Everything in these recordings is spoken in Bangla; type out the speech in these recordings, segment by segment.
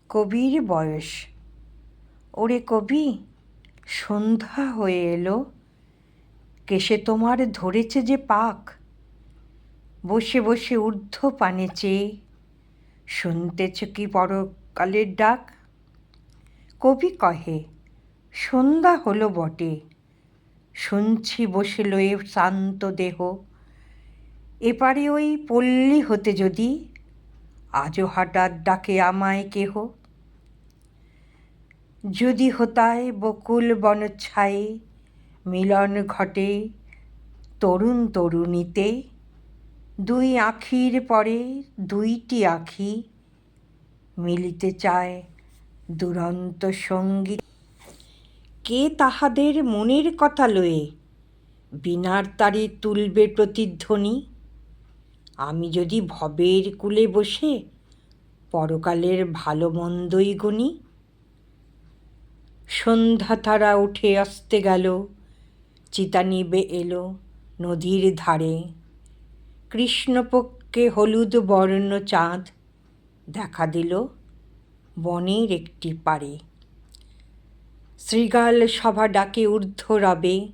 কবির বয়স। ওরে কবি, সন্ধ্যা হয়ে এলো, কেশে তোমার ধরেছে যে পাক। বসে বসে ঊর্ধ্ব পানে চেয়ে শুনতেছ কি পরকালের ডাক। কবি কহে, সন্ধ্যা হলো বটে, শুনছি বসে লয়ে শ্রান্ত দেহ। এপারে ওই পল্লী হতে যদি আজও হঠাৎ ডাকে আমায় কেহ। যদি হোতায় বকুল বনচ্ছায়ে মিলন ঘটে তরুণ তরুণীতে, দুই আঁখির পরে দুইটি আঁখি মিলিতে চায় দুরন্ত সঙ্গী। কে তাহাদের মনের কথা লয়ে বীণার তারে তুলবে প্রতিধ্বনি। আমি যদি ভবের কূলে বসে পরকালের ভালো মন্দই গুনি। সন্ধ্যা তারা উঠে আসতে গেল, চিতা নিবে এলো নদীর ধারে। কৃষ্ণপক্ষে হলুদ বর্ণ চাঁদ দেখা দিল বনের একটি পাড়ে। শৃগাল সভা ডাকে ঊর্ধ্ব রবে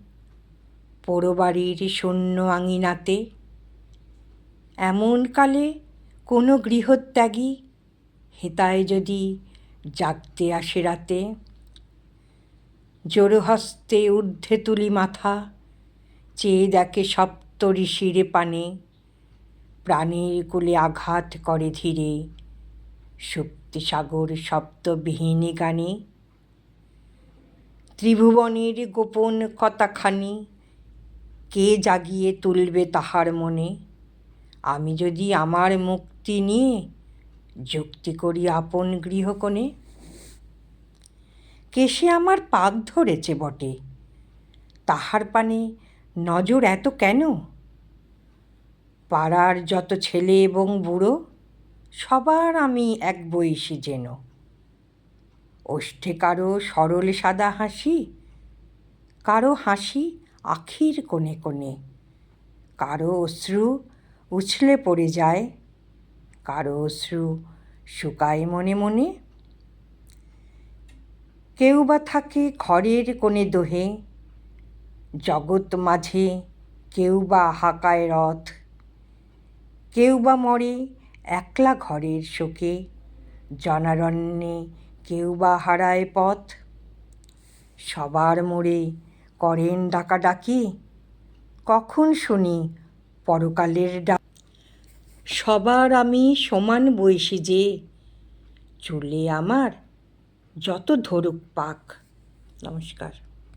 পোড়োবাড়ির শূন্য আঙিনাতে। এমন কালে কোনো গৃহত্যাগী হেতায় যদি জাগতে আসে রাতে। জোড়হস্তে ঊর্ধ্বে তুলি মাথা, চেয়ে দেখে সপ্ত ঋষির পানে। প্রাণীর কুলে আঘাত করে ধীরে শক্তিসাগর শব্দবিহীন গানে। ত্রিভুবনের গোপন কথাখানি কে জাগিয়ে তুলবে তাহার মনে। আমি যদি আমার মুক্তি নিয়ে যুক্তি করি আপন গৃহকোণে। কেশে আমার পাক ধরেছে বটে, তাহার পানে নজর এত কেন? পাড়ার যত ছেলে এবং বুড়ো সবার আমি এক বয়সী যেন। ওষ্ঠে কারো সরল সাদা হাসি, কারো হাসি আখির কোণে কোণে। কারো অশ্রু উছলে পড়ে যায়, কারো অশ্রু শুকায় মনে মনে। কেউ বা থাকে ঘরের কোণে দোহে জগৎ মাঝে, কেউ বা হাঁকায় রথ। কেউ বা মরে একলা ঘরের শোকে জনারণ্যে, কেউ বা হারায় পথ। সবার মোরে করেন ডাকাডাকি, কখন শুনি পরকালের ডাক। সবার আমি সমান বয়সী যে, চুলে আমার যত ধরুক পাক। নমস্কার।